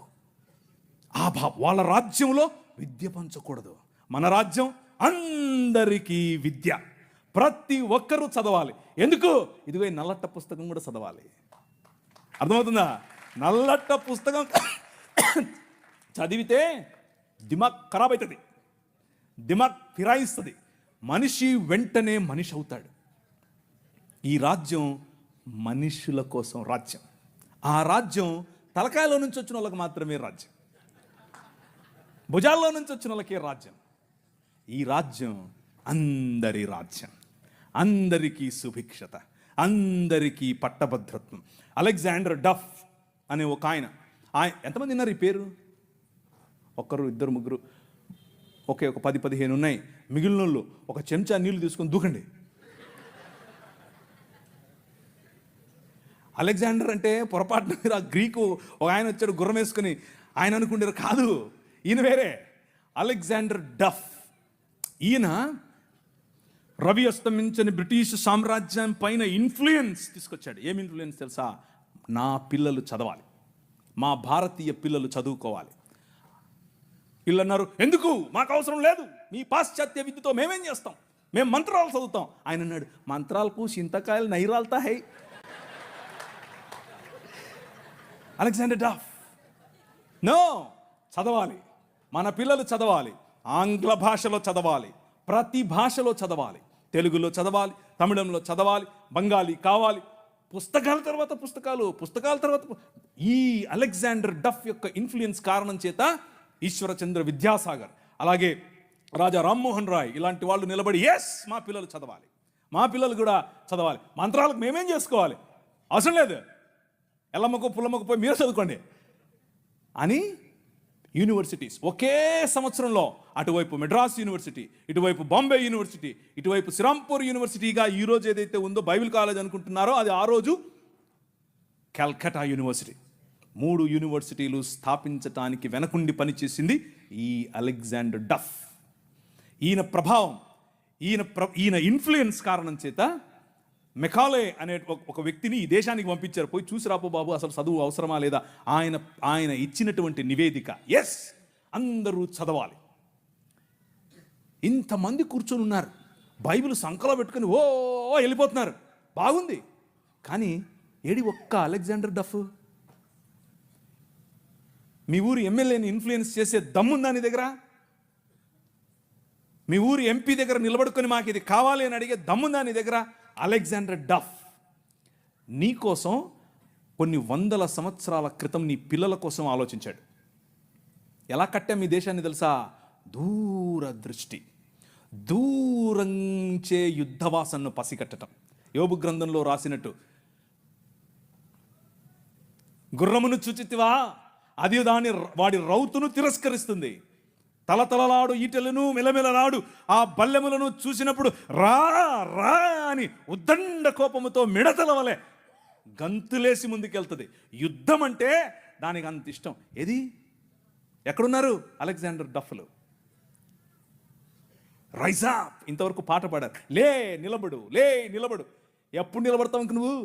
వాళ్ళ రాజ్యంలో విద్య పంచకూడదు. మన రాజ్యం అందరికీ విద్య, ప్రతి ఒక్కరూ చదవాలి. ఎందుకు? ఇదిగో ఈ నల్లట్ట పుస్తకం కూడా చదవాలి. అర్థమవుతుందా? నల్లట్ట పుస్తకం చదివితే దిమాగ్ ఖరాబ్ అవుతుంది, దిమాగ్ ఫిరాయిస్తుంది, మనిషి వెంటనే మనిషి అవుతాడు. ఈ రాజ్యం మనుషుల కోసం రాజ్యం. ఆ రాజ్యం తలకాయలో నుంచి వచ్చిన వాళ్ళకి మాత్రమే రాజ్యం, భుజాల్లో నుంచి వచ్చిన వాళ్ళకే రాజ్యం. ఈ రాజ్యం అందరి రాజ్యం, అందరికీ సుభిక్షత, అందరికీ పట్టభద్రత్వం. అలెగ్జాండర్ డఫ్ అనే ఒక ఆయన ఎంతమంది ఉన్నారు ఈ పేరు? ఒకరు, ఇద్దరు, ముగ్గురు, ఒకే ఒక 10-15 ఉన్నాయి. మిగిలిన వాళ్ళు ఒక చెంచా నీళ్లు తీసుకొని దూకండి. అలెగ్జాండర్ అంటే పొరపాటున మీరు ఆ గ్రీకు ఒక ఆయన వచ్చాడు గుర్రం వేసుకుని, ఆయన అనుకుంటారు, కాదు, ఈయన వేరే. అలెగ్జాండర్ డఫ్. ఈయన రవి అస్తమించని బ్రిటిష్ సామ్రాజ్యం పైన ఇన్ఫ్లుయెన్స్ తీసుకొచ్చాడు. ఏం ఇన్ఫ్లుయెన్స్ తెలుసా? నా పిల్లలు చదవాలి, మా భారతీయ పిల్లలు చదువుకోవాలి. వీళ్ళు అన్నారు, ఎందుకు, మాకు అవసరం లేదు, మీ పాశ్చాత్య విద్యతో మేమేం చేస్తాం, మేము మంత్రాలు చదువుతాం. ఆయన అన్నాడు, మంత్రాలకు చింతకాయలు నైరాల్తా హై. అలెగ్జాండర్ డఫ్, నో, చదవాలి, మన పిల్లలు చదవాలి, ఆంగ్ల భాషలో చదవాలి, ప్రతి భాషలో చదవాలి, తెలుగులో చదవాలి, తమిళంలో చదవాలి, బెంగాలీ కావాలి, పుస్తకాల తర్వాత పుస్తకాలు, పుస్తకాల తర్వాత. ఈ అలెగ్జాండర్ డఫ్ యొక్క ఇన్ఫ్లుయెన్స్ కారణం చేత ఈశ్వరచంద్ర విద్యాసాగర్, అలాగే రాజా రామ్మోహన్ రాయ్ ఇలాంటి వాళ్ళు నిలబడి, ఎస్, మా పిల్లలు చదవాలి, మా పిల్లలు కూడా చదవాలి, మంత్రాలకు మేమేం చేసుకోవాలి, అవసరం లేదు, ఎల్లమ్మకు పుల్లమ్మకు పోయి మీరు చదువుకోండి అని యూనివర్సిటీస్ ఒకే సంవత్సరంలో, అటువైపు మెడ్రాస్ యూనివర్సిటీ, ఇటువైపు బాంబే యూనివర్సిటీ, ఇటువైపు శ్రీరాంపూర్ యూనివర్సిటీగా ఈరోజు ఏదైతే ఉందో బైబిల్ కాలేజ్ అనుకుంటున్నారో, అది ఆ రోజు కల్కటా యూనివర్సిటీ. 3 యూనివర్సిటీలు స్థాపించటానికి వెనకుండి పనిచేసింది ఈ అలెగ్జాండర్ డఫ్. ఈయన ప్రభావం, ఈయన ఇన్ఫ్లుయెన్స్ కారణం చేత మెకాలే అనే ఒక వ్యక్తిని ఈ దేశానికి పంపించారు. పోయి చూసి రాపో బాబు, అసలు చదువు అవసరమా లేదా. ఆయన ఇచ్చినటువంటి నివేదిక, ఎస్, అందరూ చదవాలి. ఇంతమంది కూర్చొని ఉన్నారు, బైబిల్ సంకలో పెట్టుకుని ఓ వెళ్ళిపోతున్నారు, బాగుంది. కానీ ఏడి ఒక్క అలెగ్జాండర్ డఫ్? మీ ఊరి ఎమ్మెల్యేని ఇన్ఫ్లుయెన్స్ చేసే దమ్ముందా నీ దగ్గర? మీ ఊరి ఎంపీ దగ్గర నిలబడుకొని మాకు ఇది కావాలి అని అడిగే దమ్ముందా నీ దగ్గర? అలెగ్జాండర్ డఫ్ నీకోసం కొన్ని 100 సంవత్సరాల క్రితం నీ పిల్లల కోసం ఆలోచించాడు. ఎలా కట్టాం మీ దేశాన్ని తెలుసా? దూరదృష్టి, దూరంచే యుద్ధవాసనను పసిగట్టడం. యోబు గ్రంథంలో రాసినట్టు, గుర్రమును చూచితివా, అది వాడి రౌతును తిరస్కరిస్తుంది, తలతలలాడు ఈటెలను మెలమెలలాడు ఆ బల్లెములను చూసినప్పుడు రా రా అని ఉద్దండ కోపముతో మిడతల వలె గంతులేసి ముందుకెళ్తుంది. యుద్ధం అంటే దానికి అంత ఇష్టం. ఏది, ఎక్కడున్నారు అలెగ్జాండర్ డఫ్లు? రైజ్ అప్, ఇంతవరకు పాట పాడారు. లే నిలబడు, లే నిలబడు. ఎప్పుడు నిలబడతావు ఇంక నువ్వు?